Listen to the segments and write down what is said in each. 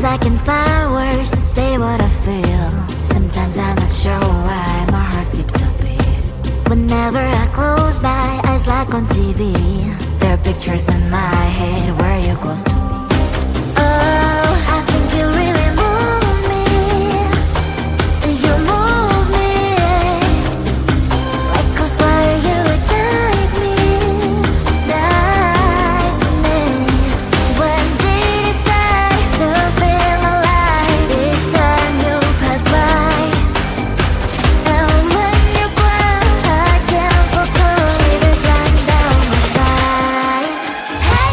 Sometimes I can find words to say what I feel. Sometimes I'm not sure why my heart skips a beat. Whenever I close my eyes like on TV, there are pictures in my head where you're close to me. Oh, I think you really move me. You move me like a fire, you ignite me, ignite me. When days start to feel alive, each time you pass by, and when you ground, I can't focus, it's running down my spine. Hey.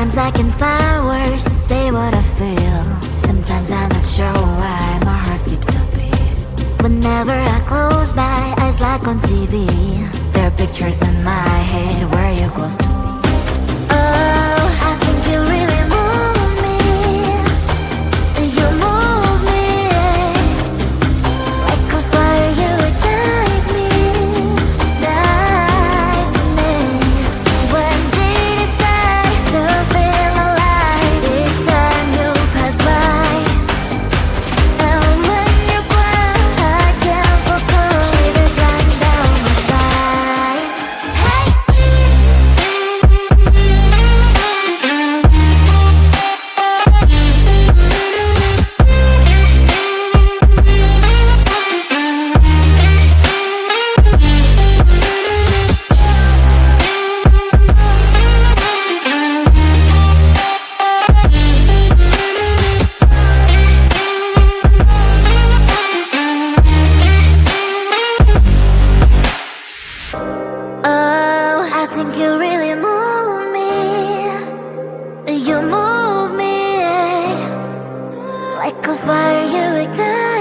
Sometimes I can find words to say what I feel. Sometimes I'm not sure why my heart skips a beat. Whenever I close my eyes like on TV, there are pictures in my head where you're close to me. Oh, I think you really move me. You move me like a fire, you ignite me, ignite me. When did it start to feel alive? Each time you pass by, and when you cry, I can't focus. Shivers run down my spine. Hey. Oh, I think you really move me. You move me like a fire, you ignite.